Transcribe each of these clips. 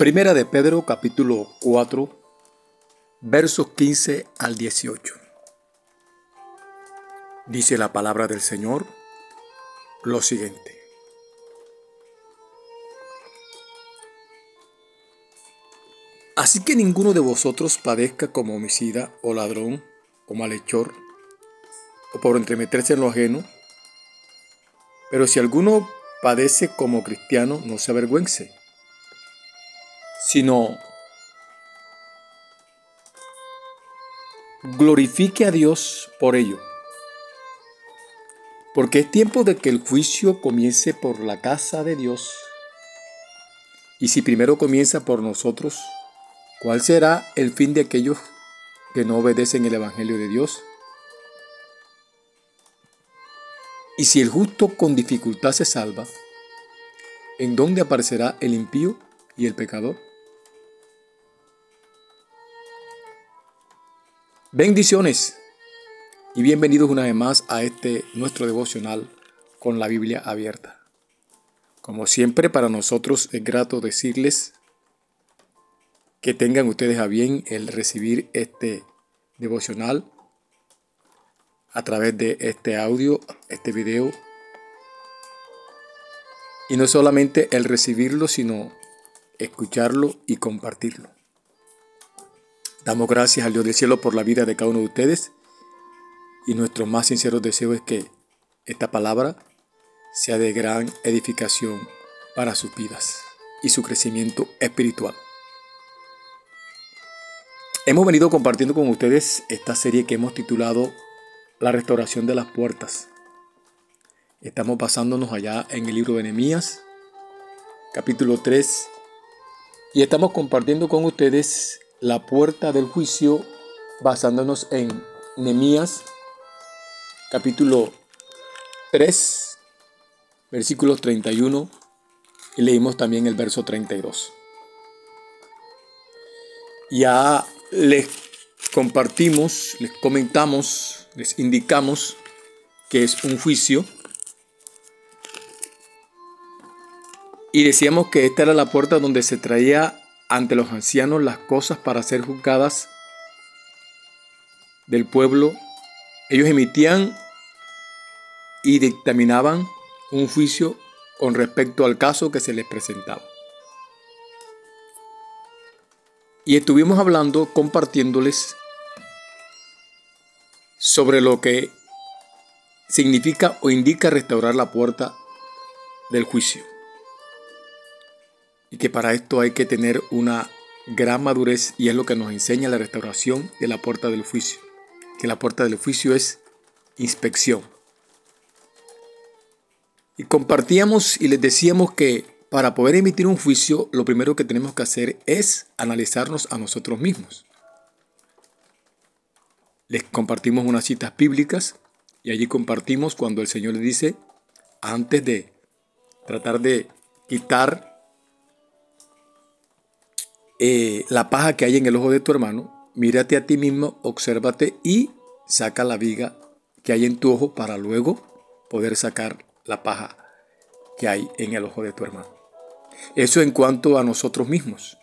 Primera de Pedro, capítulo 4, versos 15 al 18. Dice la palabra del Señor lo siguiente. Así que ninguno de vosotros padezca como homicida o ladrón o malhechor o por entremeterse en lo ajeno, pero si alguno padece como cristiano, no se avergüence, sino glorifique a Dios por ello. Porque es tiempo de que el juicio comience por la casa de Dios. Y si primero comienza por nosotros, ¿cuál será el fin de aquellos que no obedecen el Evangelio de Dios? Y si el justo con dificultad se salva, ¿en dónde aparecerá el impío y el pecador? Bendiciones y bienvenidos una vez más a nuestro devocional con la Biblia abierta. Como siempre, para nosotros es grato decirles que tengan ustedes a bien el recibir este devocional a través de este audio, este video. Y no solamente el recibirlo, sino escucharlo y compartirlo. Damos gracias al Dios del cielo por la vida de cada uno de ustedes y nuestro más sincero deseo es que esta palabra sea de gran edificación para sus vidas y su crecimiento espiritual. Hemos venido compartiendo con ustedes esta serie que hemos titulado La restauración de las puertas. Estamos basándonos allá en el libro de Nehemías, capítulo 3, y estamos compartiendo con ustedes la puerta del juicio basándonos en Nehemías, capítulo 3, versículos 31, y leímos también el verso 32. Ya les compartimos, les comentamos, les indicamos que es un juicio. Y decíamos que esta era la puerta donde se traía ante los ancianos las cosas para ser juzgadas del pueblo. Ellos emitían y dictaminaban un juicio con respecto al caso que se les presentaba. Y estuvimos hablando, compartiéndoles sobre lo que significa o indica restaurar la puerta del juicio. Y que para esto hay que tener una gran madurez y es lo que nos enseña la restauración de la puerta del juicio. Que la puerta del juicio es inspección. Y compartíamos y les decíamos que para poder emitir un juicio, lo primero que tenemos que hacer es analizarnos a nosotros mismos. Les compartimos unas citas bíblicas y allí compartimos cuando el Señor le dice, antes de tratar de quitar la paja que hay en el ojo de tu hermano, mírate a ti mismo, obsérvate y saca la viga que hay en tu ojo para luego poder sacar la paja que hay en el ojo de tu hermano. Eso en cuanto a nosotros mismos.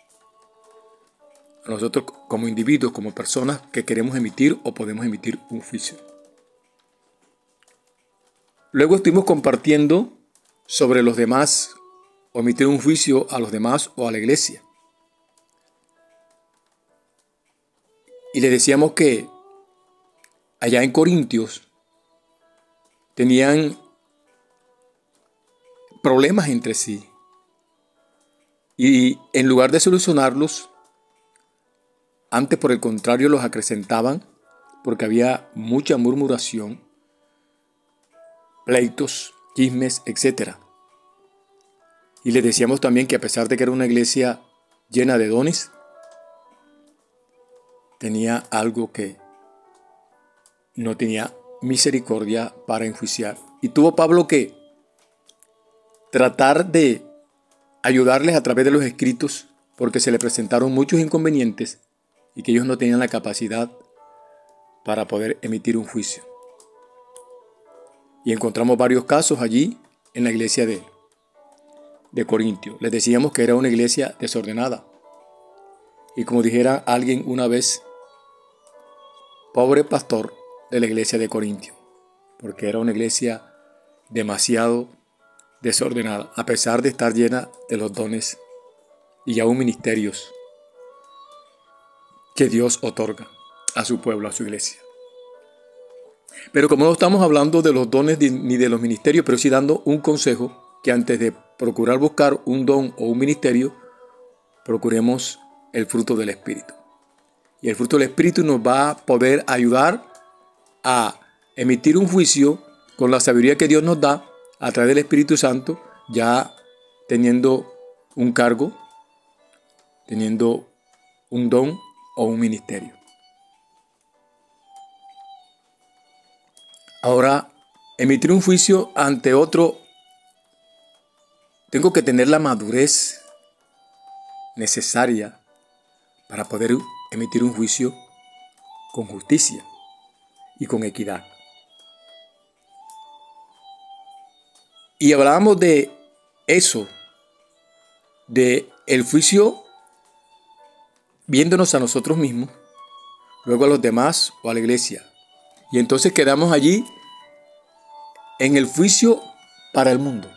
A nosotros como individuos, como personas que queremos emitir o podemos emitir un juicio. Luego estuvimos compartiendo sobre los demás, o emitir un juicio a los demás o a la iglesia. Y le decíamos que allá en Corintios tenían problemas entre sí. Y en lugar de solucionarlos, antes por el contrario los acrecentaban porque había mucha murmuración, pleitos, chismes, etc. Y les decíamos también que a pesar de que era una iglesia llena de dones, tenía algo que no tenía misericordia para enjuiciar. Y tuvo Pablo que tratar de ayudarles a través de los escritos porque se le presentaron muchos inconvenientes y que ellos no tenían la capacidad para poder emitir un juicio. Y encontramos varios casos allí en la iglesia de Corintio. Les decíamos que era una iglesia desordenada. Y como dijera alguien una vez, pobre pastor de la iglesia de Corintio, porque era una iglesia demasiado desordenada, a pesar de estar llena de los dones y aún ministerios que Dios otorga a su pueblo, a su iglesia. Pero como no estamos hablando de los dones ni de los ministerios, pero sí dando un consejo, que antes de procurar buscar un don o un ministerio, procuremos el fruto del Espíritu. Y el fruto del Espíritu nos va a poder ayudar a emitir un juicio con la sabiduría que Dios nos da a través del Espíritu Santo, ya teniendo un cargo, teniendo un don o un ministerio. Ahora, emitir un juicio ante otro, tengo que tener la madurez necesaria para poder emitir un juicio con justicia y con equidad. Y hablábamos de eso, de el juicio viéndonos a nosotros mismos, luego a los demás o a la iglesia. Y entonces quedamos allí en el juicio para el mundo.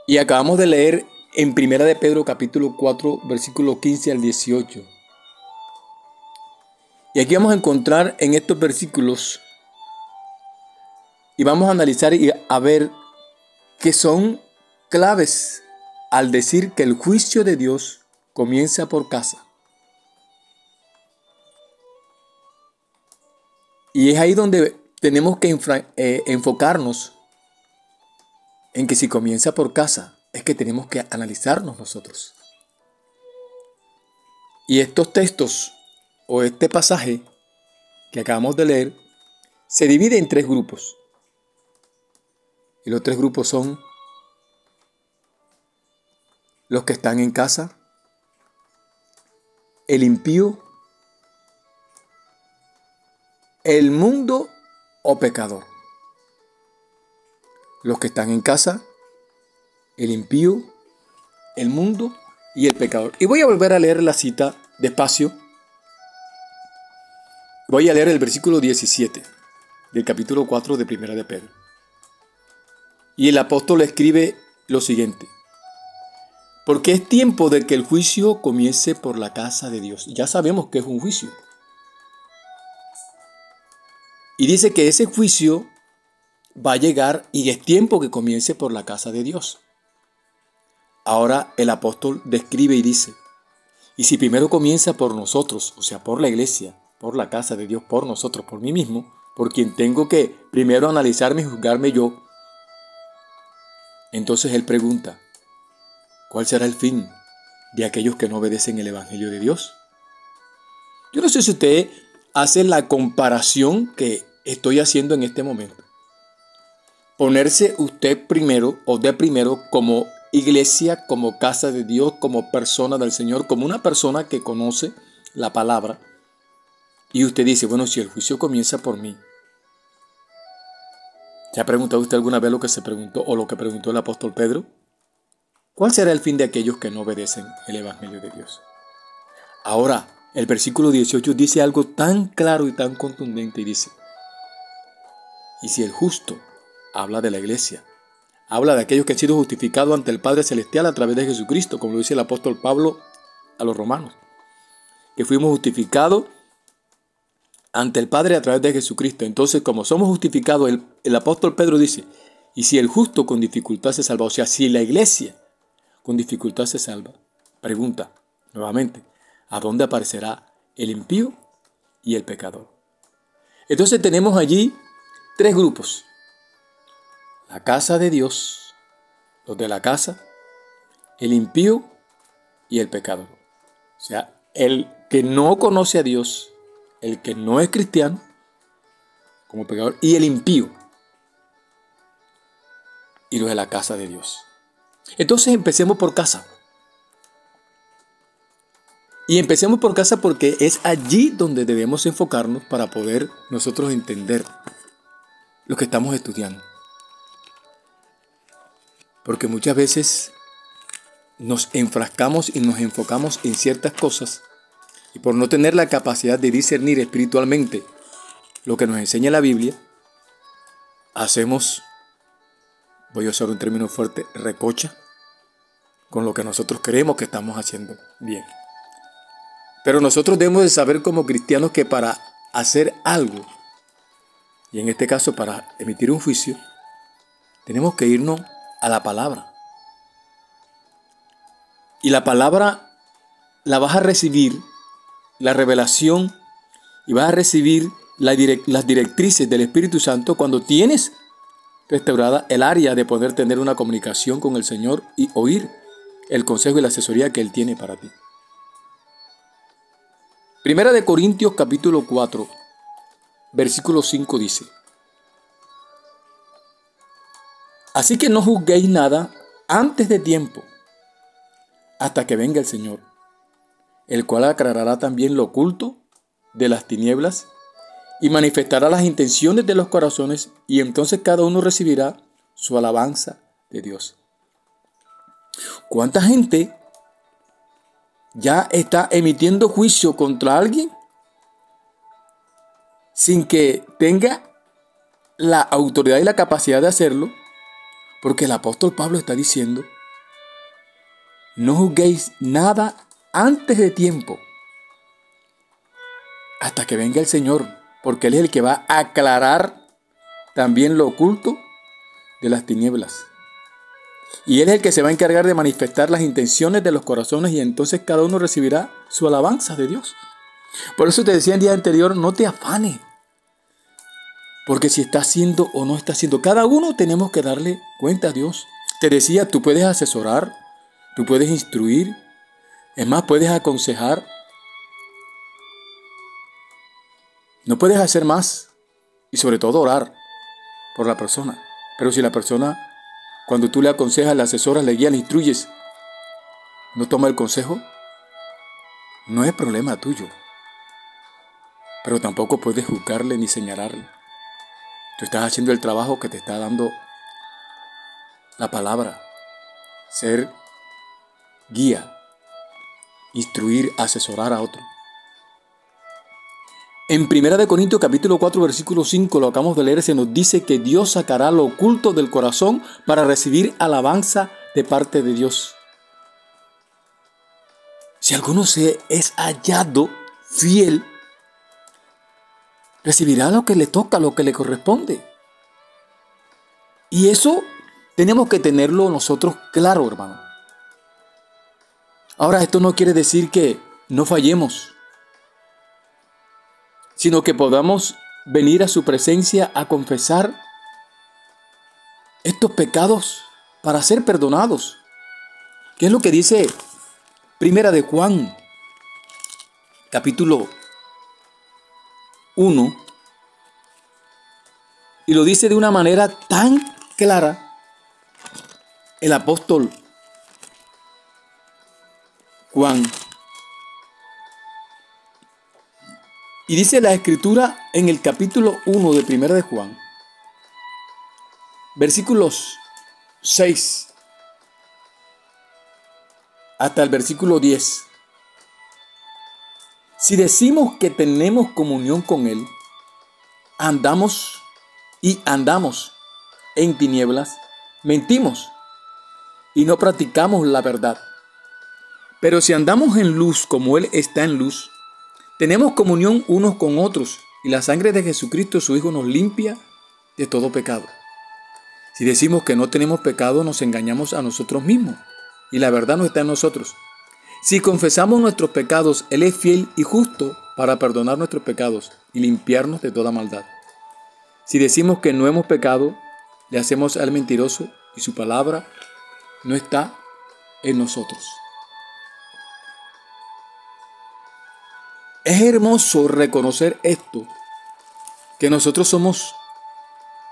Y acabamos de leer en Primera de Pedro capítulo 4, versículo 15 al 18. Y aquí vamos a encontrar en estos versículos y vamos a analizar y a ver que son claves al decir que el juicio de Dios comienza por casa. Y es ahí donde tenemos que enfocarnos en que si comienza por casa, es que tenemos que analizarnos nosotros. Y estos textos o este pasaje que acabamos de leer se divide en 3 grupos. Y los 3 grupos son los que están en casa, el impío, el mundo o pecador. Los que están en casa, el impío, el mundo y el pecador. Y voy a volver a leer la cita despacio. Voy a leer el versículo 17 del capítulo 4 de Primera de Pedro. Y el apóstol escribe lo siguiente: porque es tiempo de que el juicio comience por la casa de Dios. Ya sabemos que es un juicio. Y dice que ese juicio va a llegar y es tiempo que comience por la casa de Dios. Ahora el apóstol describe y dice: y si primero comienza por nosotros, o sea, por la iglesia, por la casa de Dios, por nosotros, por mí mismo, por quien tengo que primero analizarme y juzgarme yo, entonces él pregunta: ¿cuál será el fin de aquellos que no obedecen el Evangelio de Dios? Yo no sé si usted hace la comparación que estoy haciendo en este momento. Ponerse usted primero o de primero como iglesia, como casa de Dios, como persona del Señor, como una persona que conoce la palabra. Y usted dice: bueno, si el juicio comienza por mí. ¿Se ha preguntado usted alguna vez lo que se preguntó o lo que preguntó el apóstol Pedro? ¿Cuál será el fin de aquellos que no obedecen el Evangelio de Dios? Ahora, el versículo 18 dice algo tan claro y tan contundente y dice: y si el justo, habla de la iglesia, habla de aquellos que han sido justificados ante el Padre Celestial a través de Jesucristo, como lo dice el apóstol Pablo a los romanos, que fuimos justificados ante el Padre a través de Jesucristo. Entonces, como somos justificados, el apóstol Pedro dice: y si el justo con dificultad se salva, o sea, si la iglesia con dificultad se salva, pregunta nuevamente: ¿a dónde aparecerá el impío y el pecador? Entonces tenemos allí 3 grupos: la casa de Dios, los de la casa, el impío y el pecador. O sea, el que no conoce a Dios, el que no es cristiano como pecador, y el impío, y los de la casa de Dios. Entonces empecemos por casa. Y empecemos por casa porque es allí donde debemos enfocarnos para poder nosotros entender lo que estamos estudiando. Porque muchas veces nos enfrascamos y nos enfocamos en ciertas cosas y por no tener la capacidad de discernir espiritualmente lo que nos enseña la Biblia, hacemos, voy a usar un término fuerte, recocha con lo que nosotros creemos que estamos haciendo bien. Pero nosotros debemos de saber como cristianos que para hacer algo, y en este caso para emitir un juicio, tenemos que irnos a la palabra. Y la palabra la vas a recibir, la revelación, y vas a recibir las directrices del Espíritu Santo cuando tienes restaurada el área de poder tener una comunicación con el Señor y oír el consejo y la asesoría que Él tiene para ti. Primera de Corintios capítulo 4, versículo 5 dice: Así que no juzguéis nada antes de tiempo, hasta que venga el Señor, el cual aclarará también lo oculto de las tinieblas y manifestará las intenciones de los corazones, y entonces cada uno recibirá su alabanza de Dios. ¿Cuánta gente ya está emitiendo juicio contra alguien sin que tenga la autoridad y la capacidad de hacerlo? Porque el apóstol Pablo está diciendo: no juzguéis nada antes de tiempo, hasta que venga el Señor, porque Él es el que va a aclarar también lo oculto de las tinieblas. Y Él es el que se va a encargar de manifestar las intenciones de los corazones, y entonces cada uno recibirá su alabanza de Dios. Por eso te decía el día anterior, no te afanes, porque si está haciendo o no está haciendo, cada uno tenemos que darle cuenta a Dios. Te decía, tú puedes asesorar, tú puedes instruir, es más, puedes aconsejar. No puedes hacer más, y sobre todo orar por la persona. Pero si la persona, cuando tú le aconsejas, le asesoras, le guías, le instruyes, no toma el consejo, no es problema tuyo. Pero tampoco puedes juzgarle ni señalarle. Tú estás haciendo el trabajo que te está dando la palabra. Ser guía, instruir, asesorar a otro. En 1 Corintios capítulo 4 versículo 5, lo acabamos de leer, se nos dice que Dios sacará lo oculto del corazón para recibir alabanza de parte de Dios. Si alguno se es hallado fiel, recibirá lo que le toca, lo que le corresponde. Y eso tenemos que tenerlo nosotros claro, hermano. Ahora, esto no quiere decir que no fallemos, sino que podamos venir a su presencia a confesar estos pecados para ser perdonados. ¿Qué es lo que dice Primera de Juan, capítulo 1? Y lo dice de una manera tan clara el apóstol Juan. Y dice la Escritura en el capítulo 1 de Primera de Juan, versículos 6 hasta el versículo 10. Si decimos que tenemos comunión con Él, andamos en tinieblas, mentimos y no practicamos la verdad. Pero si andamos en luz como Él está en luz, tenemos comunión unos con otros, y la sangre de Jesucristo, su Hijo, nos limpia de todo pecado. Si decimos que no tenemos pecado, nos engañamos a nosotros mismos, y la verdad no está en nosotros. Si confesamos nuestros pecados, Él es fiel y justo para perdonar nuestros pecados y limpiarnos de toda maldad. Si decimos que no hemos pecado, le hacemos al mentiroso, y su palabra no está en nosotros. Es hermoso reconocer esto, que nosotros somos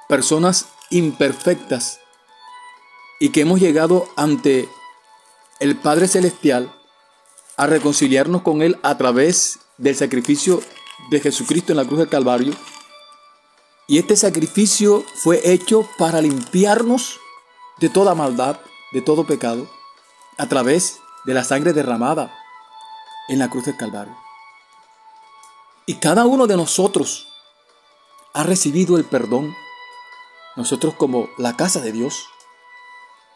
personas imperfectas y que hemos llegado ante el Padre Celestial a reconciliarnos con Él a través del sacrificio de Jesucristo en la cruz del Calvario. Y este sacrificio fue hecho para limpiarnos de toda maldad, de todo pecado, a través de la sangre derramada en la cruz del Calvario. Y cada uno de nosotros ha recibido el perdón. Nosotros como la casa de Dios,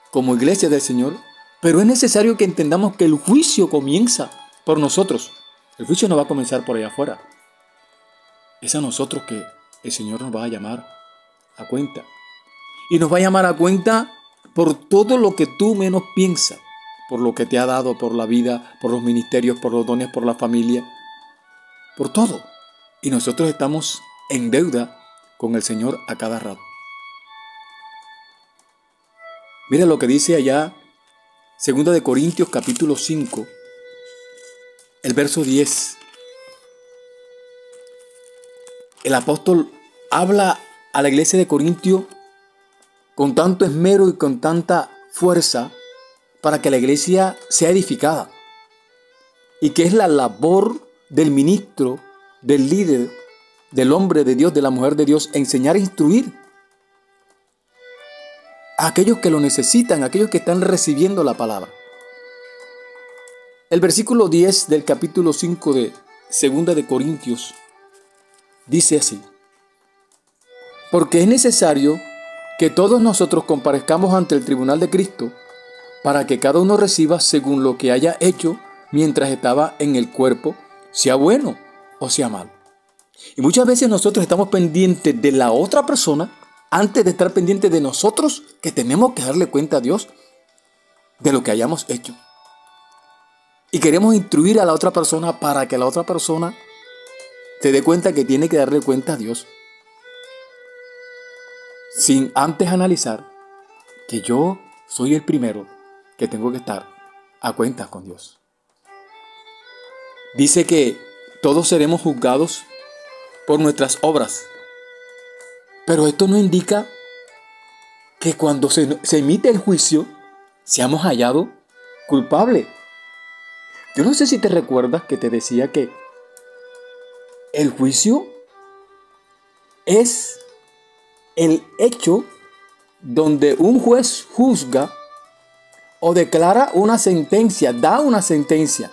como iglesia del Señor, pero es necesario que entendamos que el juicio comienza por nosotros. El juicio no va a comenzar por allá afuera. Es a nosotros que el Señor nos va a llamar a cuenta. Y nos va a llamar a cuenta por todo lo que tú menos piensas, por lo que te ha dado, por la vida, por los ministerios, por los dones, por la familia, por todo. Y nosotros estamos en deuda con el Señor a cada rato. Mira lo que dice allá, 2 Corintios capítulo 5, el verso 10. El apóstol habla a la iglesia de Corintio con tanto esmero y con tanta fuerza para que la iglesia sea edificada. Y que es la labor del ministro, del líder, del hombre de Dios, de la mujer de Dios, enseñar e instruir a aquellos que lo necesitan, a aquellos que están recibiendo la palabra. El versículo 10 del capítulo 5 de 2 de Corintios dice así: porque es necesario que todos nosotros comparezcamos ante el tribunal de Cristo, para que cada uno reciba según lo que haya hecho mientras estaba en el cuerpo, sea bueno o sea malo. Y muchas veces nosotros estamos pendientes de la otra persona antes de estar pendientes de nosotros, que tenemos que darle cuenta a Dios de lo que hayamos hecho. Y queremos instruir a la otra persona para que la otra persona se dé cuenta que tiene que darle cuenta a Dios, sin antes analizar que yo soy el primero que tengo que estar a cuentas con Dios. Dice que todos seremos juzgados por nuestras obras. Pero esto no indica que cuando se emite el juicio seamos hallados culpables. Yo no sé si te recuerdas que te decía que el juicio es el hecho donde un juez juzga o declara una sentencia, da una sentencia,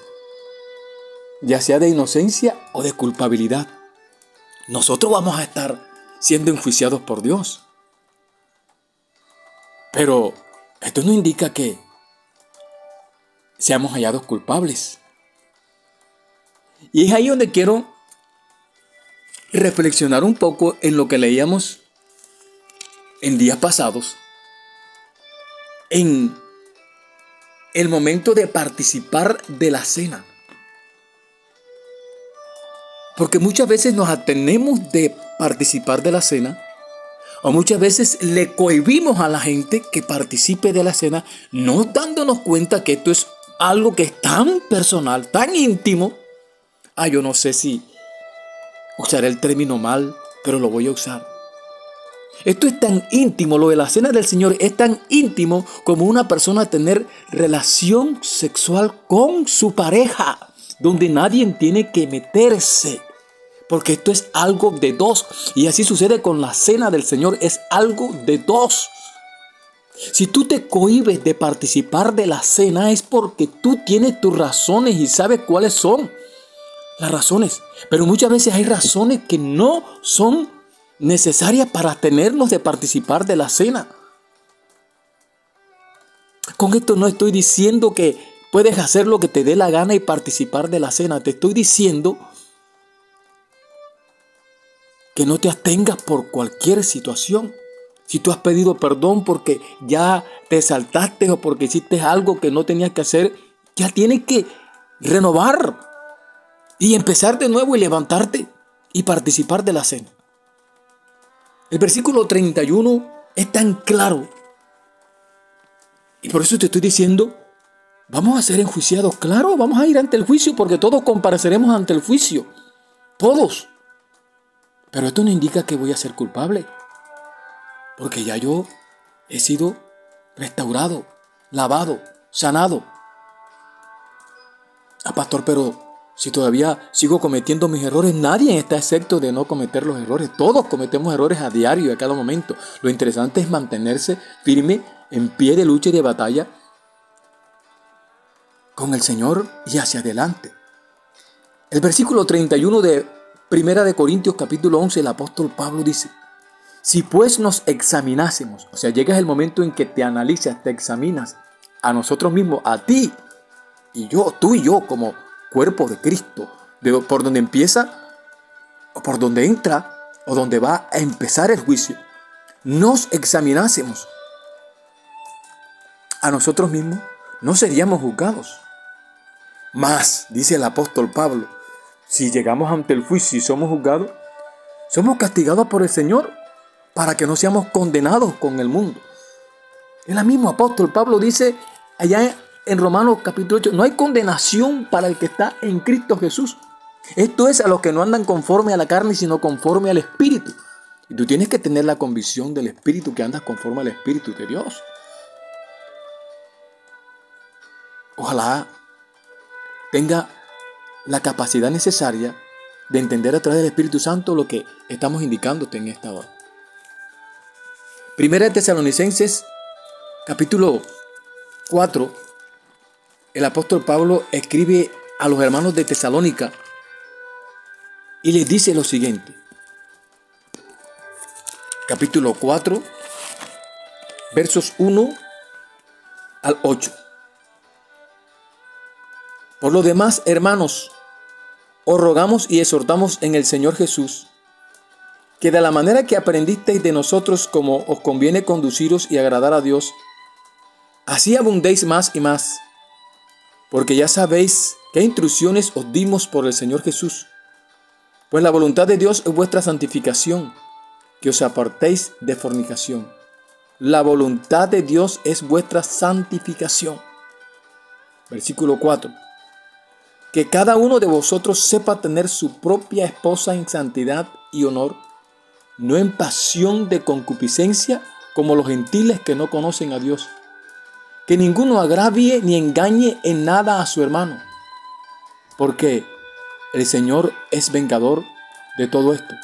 ya sea de inocencia o de culpabilidad. Nosotros vamos a estar siendo enjuiciados por Dios. Pero esto no indica que seamos hallados culpables. Y es ahí donde quiero reflexionar un poco en lo que leíamos en días pasados, en el momento de participar de la cena. Porque muchas veces nos atenemos de participar de la cena, o muchas veces le cohibimos a la gente que participe de la cena, no dándonos cuenta que esto es algo que es tan personal, tan íntimo. Yo no sé si usaré el término mal, pero lo voy a usar. Esto es tan íntimo, lo de la cena del Señor es tan íntimo como una persona tener relación sexual con su pareja, donde nadie tiene que meterse, porque esto es algo de dos. Y así sucede con la cena del Señor, es algo de dos. Si tú te cohibes de participar de la cena es porque tú tienes tus razones y sabes cuáles son las razones. Pero muchas veces hay razones que no son necesarias para tenernos de participar de la cena. Con esto no estoy diciendo que puedes hacer lo que te dé la gana y participar de la cena. Te estoy diciendo que no te abstengas por cualquier situación. Si tú has pedido perdón porque ya te saltaste o porque hiciste algo que no tenías que hacer, ya tienes que renovar y empezar de nuevo y levantarte y participar de la cena. El versículo 31 es tan claro. Y por eso te estoy diciendo, vamos a ser enjuiciados. Claro, vamos a ir ante el juicio porque todos compareceremos ante el juicio. Todos. Pero esto no indica que voy a ser culpable. Porque ya yo he sido restaurado, lavado, sanado. Pastor, pero si todavía sigo cometiendo mis errores, nadie está exento de no cometer los errores. Todos cometemos errores a diario y a cada momento. Lo interesante es mantenerse firme, en pie de lucha y de batalla, con el Señor y hacia adelante. El versículo 31 de Primera de Corintios capítulo 11, el apóstol Pablo dice: si pues nos examinásemos, o sea, llega el momento en que te analizas, te examinas a nosotros mismos, a ti y yo, tú y yo como cuerpo de Cristo, por donde empieza o por donde entra o donde va a empezar el juicio, nos examinásemos a nosotros mismos, no seríamos juzgados. Mas, dice el apóstol Pablo, si llegamos ante el juicio y somos juzgados, somos castigados por el Señor para que no seamos condenados con el mundo. El mismo apóstol Pablo dice allá en Romanos capítulo 8, no hay condenación para el que está en Cristo Jesús. Esto es a los que no andan conforme a la carne, sino conforme al Espíritu. Y tú tienes que tener la convicción del Espíritu, que andas conforme al Espíritu de Dios. Ojalá tenga la capacidad necesaria de entender a través del Espíritu Santo lo que estamos indicándote en esta hora. Primera de Tesalonicenses, capítulo 4, el apóstol Pablo escribe a los hermanos de Tesalónica y les dice lo siguiente. Capítulo 4, versos 1 al 8. Por lo demás, hermanos, os rogamos y exhortamos en el Señor Jesús, que de la manera que aprendisteis de nosotros como os conviene conduciros y agradar a Dios, así abundéis más y más, porque ya sabéis qué instrucciones os dimos por el Señor Jesús. Pues la voluntad de Dios es vuestra santificación, que os apartéis de fornicación. La voluntad de Dios es vuestra santificación. Versículo 4. Que cada uno de vosotros sepa tener su propia esposa en santidad y honor, no en pasión de concupiscencia como los gentiles que no conocen a Dios. Que ninguno agravie ni engañe en nada a su hermano, porque el Señor es vengador de todo esto.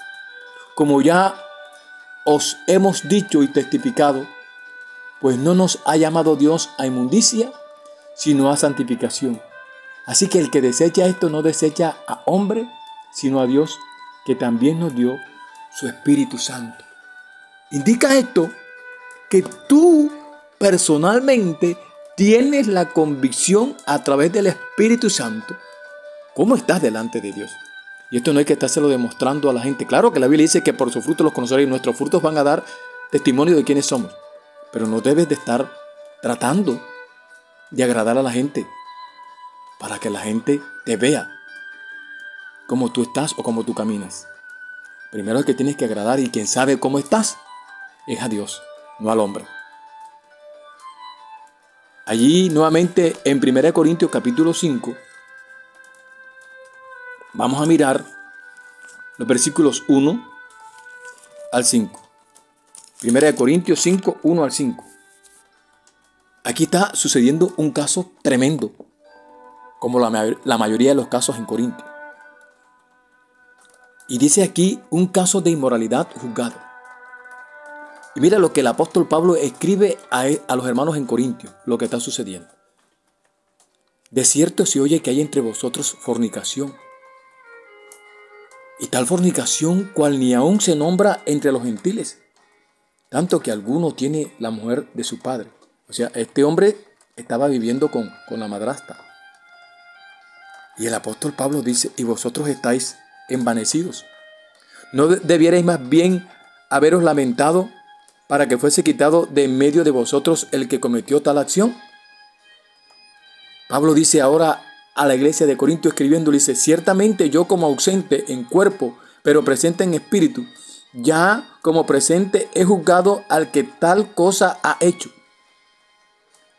Como ya os hemos dicho y testificado, pues no nos ha llamado Dios a inmundicia, sino a santificación. Así que el que desecha esto no desecha a hombre, sino a Dios, que también nos dio su Espíritu Santo. Indica esto que tú personalmente tienes la convicción a través del Espíritu Santo cómo estás delante de Dios. Y esto no hay que estárselo demostrando a la gente. Claro que la Biblia dice que por sus frutos los conoceréis y nuestros frutos van a dar testimonio de quiénes somos. Pero no debes de estar tratando de agradar a la gente para que la gente te vea cómo tú estás o cómo tú caminas. Primero el que tienes que agradar y quien sabe cómo estás es a Dios, no al hombre. Allí nuevamente en 1 Corintios capítulo 5 vamos a mirar los versículos 1 al 5. 1 Corintios 5, 1 al 5. Aquí está sucediendo un caso tremendo, como la mayoría de los casos en Corinto. Y dice aquí un caso de inmoralidad juzgado. Y mira lo que el apóstol Pablo escribe a los hermanos en Corintio, lo que está sucediendo. De cierto se oye que hay entre vosotros fornicación. Y tal fornicación cual ni aún se nombra entre los gentiles, tanto que alguno tiene la mujer de su padre. O sea, este hombre estaba viviendo con la madrastra. Y el apóstol Pablo dice, y vosotros estáis envanecidos. ¿No debierais más bien haberos lamentado para que fuese quitado de en medio de vosotros el que cometió tal acción? Pablo dice ahora a la iglesia de Corinto escribiendo, dice, ciertamente yo como ausente en cuerpo, pero presente en espíritu, ya como presente he juzgado al que tal cosa ha hecho.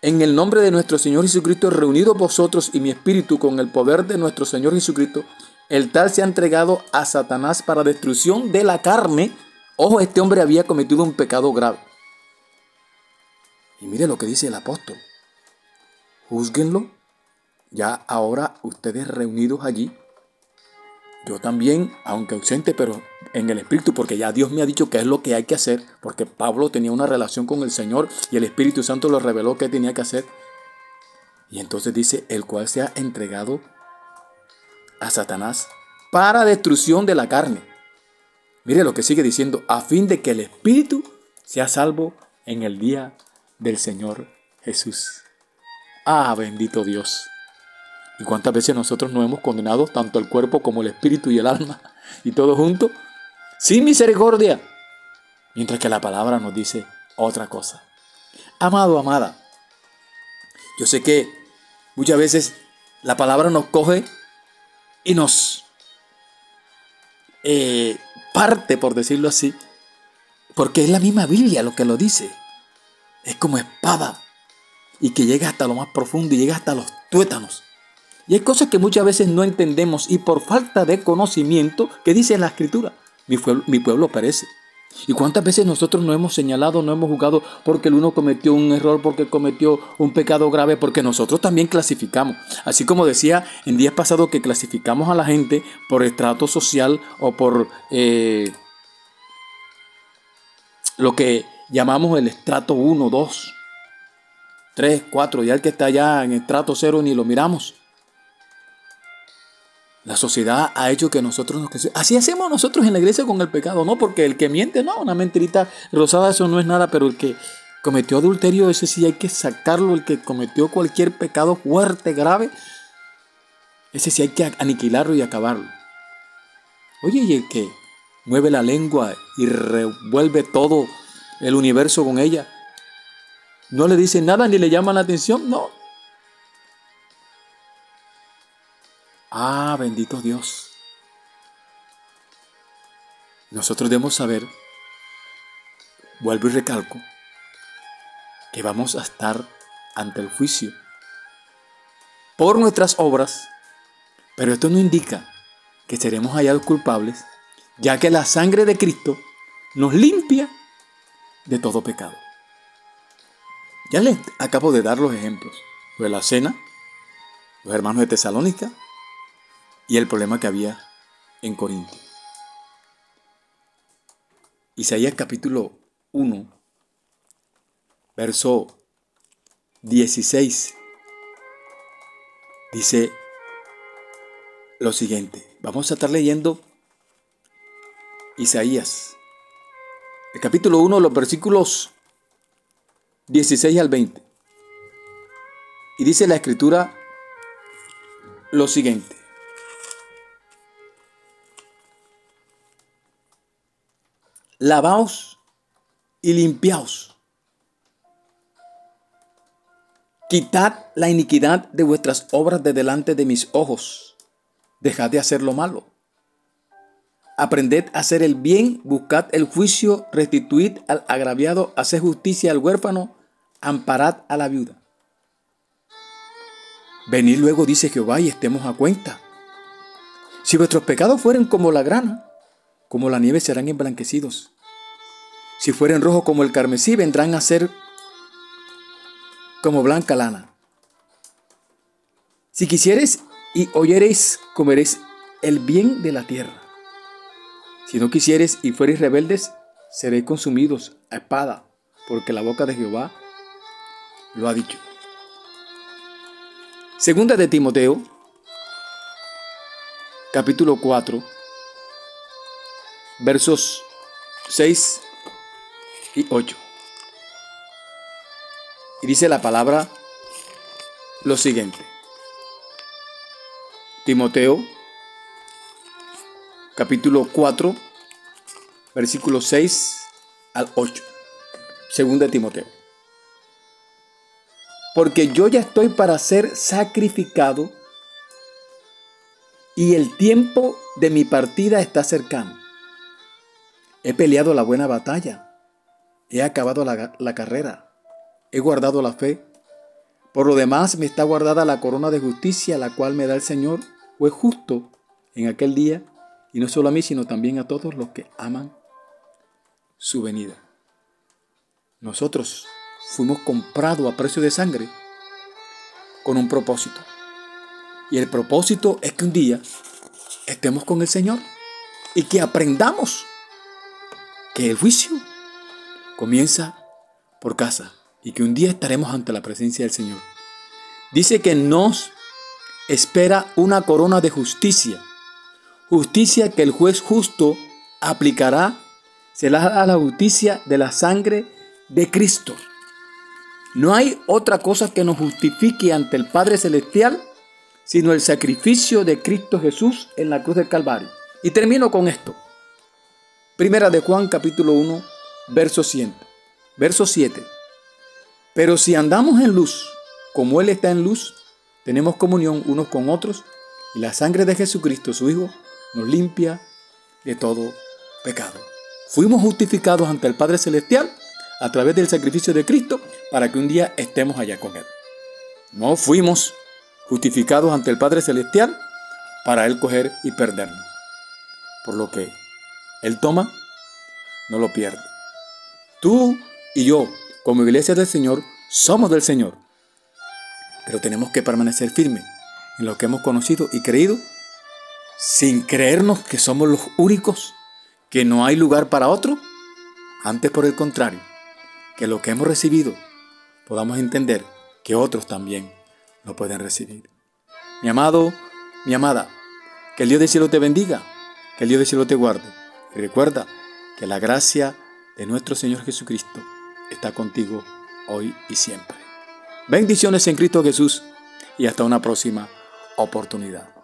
En el nombre de nuestro Señor Jesucristo, reunidos vosotros y mi espíritu con el poder de nuestro Señor Jesucristo, el tal se ha entregado a Satanás para destrucción de la carne. Ojo, este hombre había cometido un pecado grave. Y mire lo que dice el apóstol. Júzguenlo, ya ahora ustedes reunidos allí. Yo también, aunque ausente, pero en el Espíritu, porque ya Dios me ha dicho qué es lo que hay que hacer, porque Pablo tenía una relación con el Señor y el Espíritu Santo le reveló qué tenía que hacer. Y entonces dice, el cual se ha entregado a Satanás para destrucción de la carne. Mire lo que sigue diciendo, a fin de que el espíritu sea salvo en el día del Señor Jesús. Ah, bendito Dios. ¿Y cuántas veces nosotros nos hemos condenado tanto el cuerpo como el espíritu y el alma? Y todo junto, sin misericordia. Mientras que la palabra nos dice otra cosa. Amado, amada, yo sé que muchas veces la palabra nos coge y nos parte, por decirlo así, porque es la misma Biblia lo que lo dice. Es como espada y que llega hasta lo más profundo y llega hasta los tuétanos. Y hay cosas que muchas veces no entendemos y por falta de conocimiento, que dice la Escritura, mi pueblo perece. ¿Y cuántas veces nosotros no hemos señalado, no hemos juzgado porque el uno cometió un error, porque cometió un pecado grave? Porque nosotros también clasificamos. Así como decía en días pasados que clasificamos a la gente por estrato social o por lo que llamamos el estrato 1, 2, 3, 4. Ya el que está allá en estrato 0 ni lo miramos. La sociedad ha hecho que nosotros nos... Así hacemos nosotros en la iglesia con el pecado, ¿no? Porque el que miente, no, una mentirita rosada, eso no es nada, pero el que cometió adulterio, ese sí hay que sacarlo. El que cometió cualquier pecado fuerte, grave, ese sí hay que aniquilarlo y acabarlo. Oye, y el que mueve la lengua y revuelve todo el universo con ella, no le dice nada ni le llama la atención, no. Ah, bendito Dios. Nosotros debemos saber, vuelvo y recalco, que vamos a estar ante el juicio por nuestras obras, pero esto no indica que seremos hallados culpables, ya que la sangre de Cristo nos limpia de todo pecado. Ya les acabo de dar los ejemplos de la cena, los hermanos de Tesalónica y el problema que había en Corinto. Isaías capítulo 1, verso 16, dice lo siguiente. Vamos a estar leyendo Isaías, el capítulo 1, los versículos 16 al 20. Y dice la Escritura lo siguiente. Lavaos y limpiaos. Quitad la iniquidad de vuestras obras de delante de mis ojos. Dejad de hacer lo malo. Aprended a hacer el bien, buscad el juicio, restituid al agraviado, haced justicia al huérfano, amparad a la viuda. Venid luego, dice Jehová, y estemos a cuenta. Si vuestros pecados fueren como la grana, como la nieve serán emblanquecidos. Si fueren rojos como el carmesí, vendrán a ser como blanca lana. Si quisiereis y oyereis, comeréis el bien de la tierra. Si no quisiereis y fuereis rebeldes, seréis consumidos a espada, porque la boca de Jehová lo ha dicho. Segunda de Timoteo, capítulo 4, versos 6 y 8. Y dice la palabra lo siguiente. Timoteo, capítulo 4, versículos 6 al 8. Segunda de Timoteo. Porque yo ya estoy para ser sacrificado y el tiempo de mi partida está cercano. He peleado la buena batalla, he acabado la carrera, he guardado la fe. Por lo demás me está guardada la corona de justicia, la cual me da el Señor, juez justo, en aquel día, y no solo a mí, sino también a todos los que aman su venida. Nosotros fuimos comprados a precio de sangre con un propósito. Y el propósito es que un día estemos con el Señor y que aprendamos que el juicio comienza por casa y que un día estaremos ante la presencia del Señor. Dice que nos espera una corona de justicia. Justicia que el juez justo aplicará, será la justicia de la sangre de Cristo. No hay otra cosa que nos justifique ante el Padre Celestial sino el sacrificio de Cristo Jesús en la cruz del Calvario. Y termino con esto. Primera de Juan capítulo 1, verso 7. Pero si andamos en luz, como Él está en luz, tenemos comunión unos con otros, y la sangre de Jesucristo, su Hijo, nos limpia de todo pecado. Fuimos justificados ante el Padre Celestial a través del sacrificio de Cristo para que un día estemos allá con Él. No fuimos justificados ante el Padre Celestial para Él coger y perdernos. Por lo que Él toma, no lo pierde. Tú y yo, como iglesia del Señor, somos del Señor. Pero tenemos que permanecer firmes en lo que hemos conocido y creído, sin creernos que somos los únicos, que no hay lugar para otro. Antes, por el contrario, que lo que hemos recibido podamos entender que otros también lo pueden recibir. Mi amado, mi amada, que el Dios del cielo te bendiga, que el Dios del cielo te guarde. Y recuerda que la gracia de nuestro Señor Jesucristo está contigo hoy y siempre. Bendiciones en Cristo Jesús y hasta una próxima oportunidad.